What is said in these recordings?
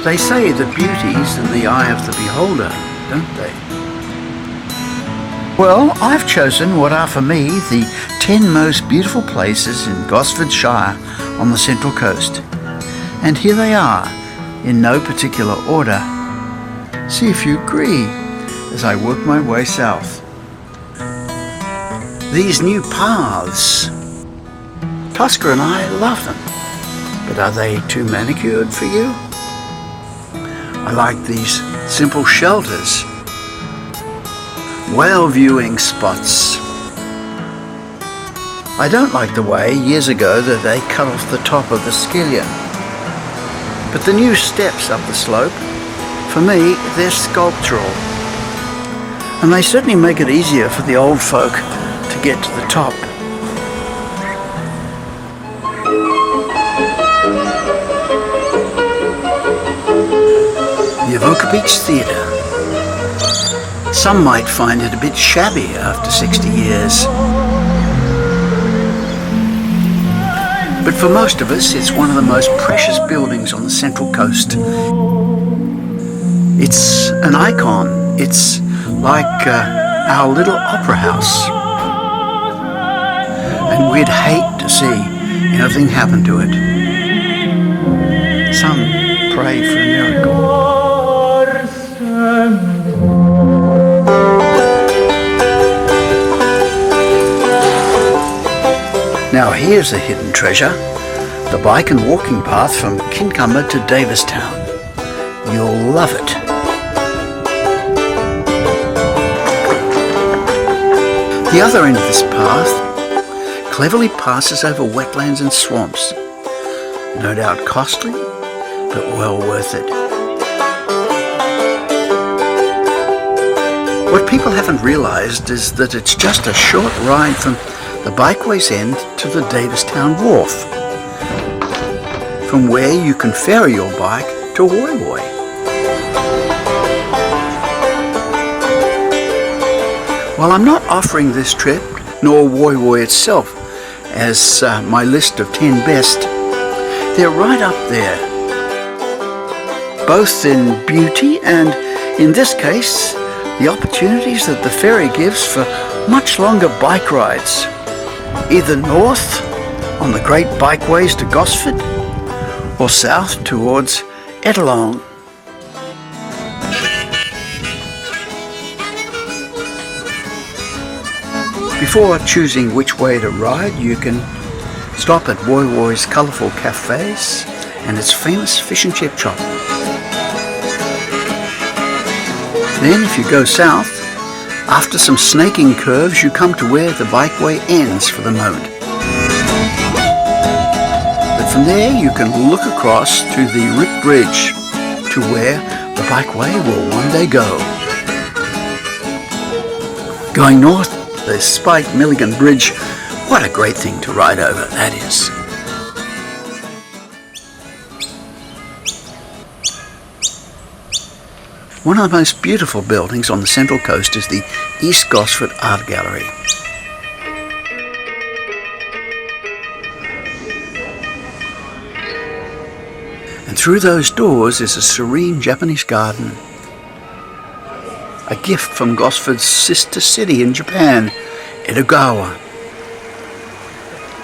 They say that beauty's in the eye of the beholder, don't they? Well, I've chosen what are for me the 10 most beautiful places in Gosford Shire on the Central Coast. And here they are, in no particular order. See if you agree as I work my way south. These new paths, Tusker and I love them, but are they too manicured for you? I like these simple shelters, whale viewing spots. I don't like the way, years ago, that they cut off the top of the Skillion. But the new steps up the slope, for me, they're sculptural. And they certainly make it easier for the old folk to get to the top. The Avoca Beach Theatre. Some might find it a bit shabby after 60 years. But for most of us, it's one of the most precious buildings on the Central Coast. It's an icon. It's like our little opera house. And we'd hate to see anything happen to it. Some pray for a miracle. Now here's a hidden treasure, the bike and walking path from Kincumber to Davistown. You'll love it. The other end of this path cleverly passes over wetlands and swamps. No doubt costly, but well worth it. What people haven't realised is that it's just a short ride from the bikeway's end to the Davistown wharf, from where you can ferry your bike to Woy Woy. While I'm not offering this trip, nor Woy Woy itself, as my list of 10 best, they're right up there, both in beauty and, in this case, the opportunities that the ferry gives for much longer bike rides, either north on the great bikeways to Gosford or south towards Natl. Before choosing which way to ride, you can stop at Woy Woy's colourful cafes and its famous fish and chip shop. Then if you go south, after some snaking curves, you come to where the bikeway ends for the moment. But from there you can look across to the Rip Bridge to where the bikeway will one day go. Going north, the spiked Milligan Bridge, what a great thing to ride over that is. One of the most beautiful buildings on the Central Coast is the East Gosford Art Gallery. And through those doors is a serene Japanese garden, a gift from Gosford's sister city in Japan, Edogawa.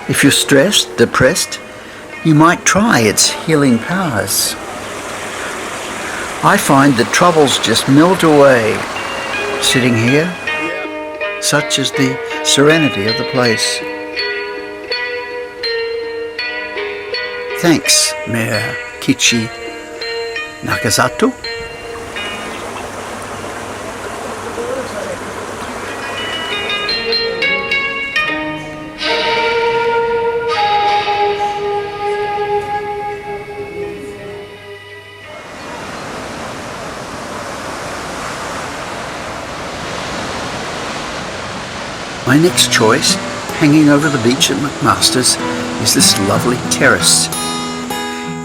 If you're stressed, depressed, you might try its healing powers. I find that troubles just melt away sitting here. Such is the serenity of the place. Thanks, Mayor Kichi Nakazato. My next choice, hanging over the beach at MacMasters, is this lovely terrace.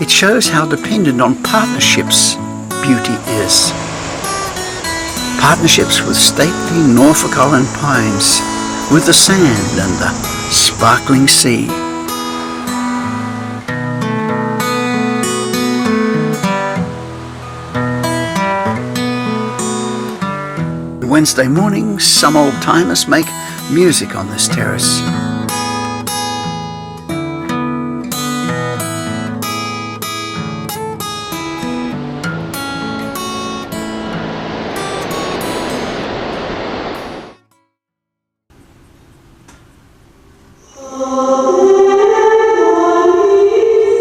It shows how dependent on partnerships beauty is. Partnerships with stately Norfolk Island pines, with the sand and the sparkling sea. Wednesday mornings, some old timers make music on this terrace.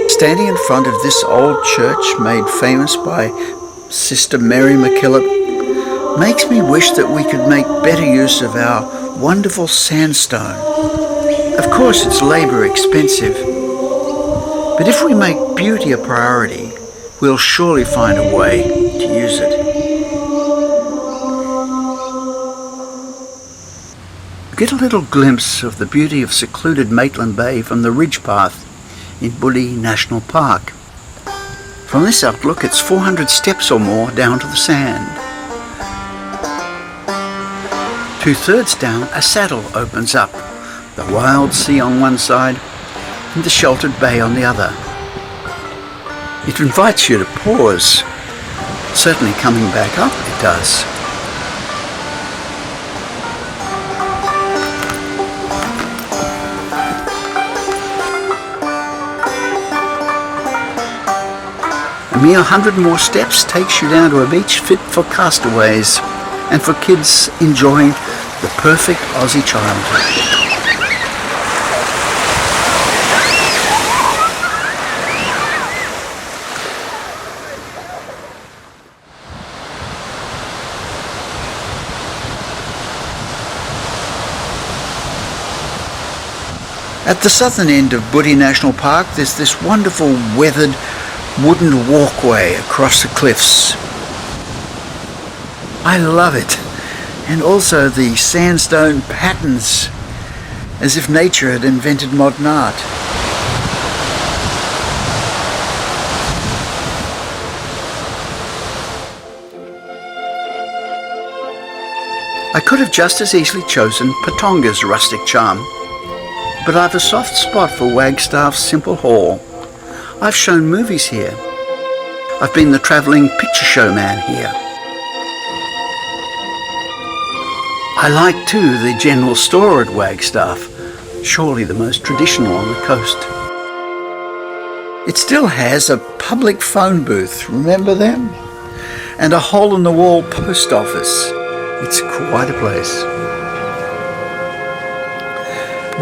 Standing in front of this old church made famous by Sister Mary MacKillop makes me wish that we could make better use of our wonderful sandstone. Of course, it's labour expensive, but if we make beauty a priority, we'll surely find a way to use it. Get a little glimpse of the beauty of secluded Maitland Bay from the ridge path in Bouddi National Park. From this outlook, it's 400 steps or more down to the sand. 2/3 down, a saddle opens up, the wild sea on one side and the sheltered bay on the other. It invites you to pause. Certainly coming back up, it does. A mere 100 more steps takes you down to a beach fit for castaways and for kids enjoying the perfect Aussie childhood. At the southern end of Bouddi National Park, there's this wonderful weathered wooden walkway across the cliffs. I love it, and also the sandstone patterns, as if nature had invented modern art. I could have just as easily chosen Patonga's rustic charm, but I've a soft spot for Wagstaffe's simple hall. I've shown movies here. I've been the travelling picture show man here. I like too the general store at Wagstaffe, surely the most traditional on the coast. It still has a public phone booth, remember them? And a hole-in-the-wall post office. It's quite a place.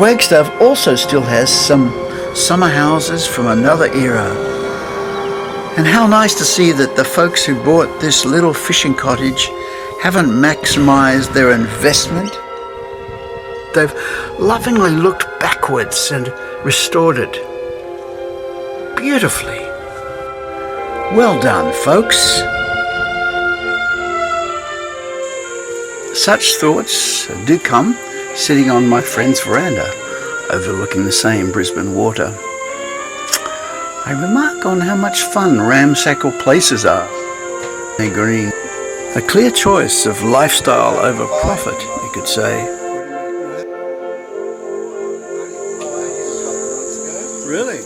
Wagstaffe also still has some summer houses from another era. And how nice to see that the folks who bought this little fishing cottage haven't maximised their investment. They've lovingly looked backwards and restored it beautifully. Well done, folks. Such thoughts do come sitting on my friend's veranda, overlooking the same Brisbane water. I remark on how much fun ramshackle places are. They're green. A clear choice of lifestyle over profit, you could say. Really?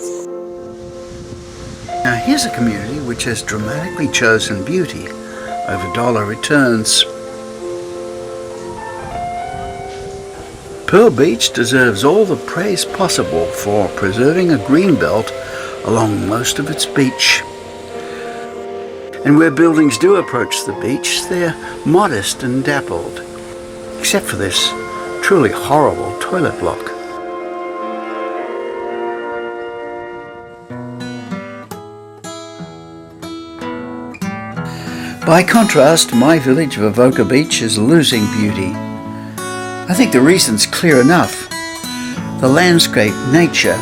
Now here's a community which has dramatically chosen beauty over dollar returns. Pearl Beach deserves all the praise possible for preserving a green belt along most of its beach. And where buildings do approach the beach, they're modest and dappled, except for this truly horrible toilet block. By contrast, my village of Avoca Beach is losing beauty. I think the reason's clear enough. The landscape, nature,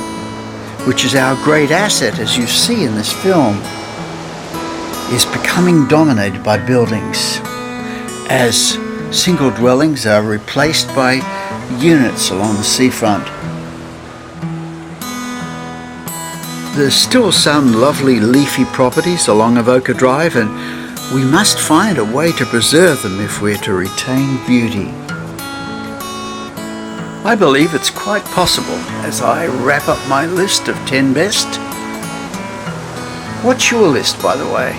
which is our great asset as you see in this film, is becoming dominated by buildings as single dwellings are replaced by units along the seafront. There's still some lovely leafy properties along Avoca Drive, and we must find a way to preserve them if we're to retain beauty. I believe it's quite possible as I wrap up my list of 10 best. What's your list, by the way?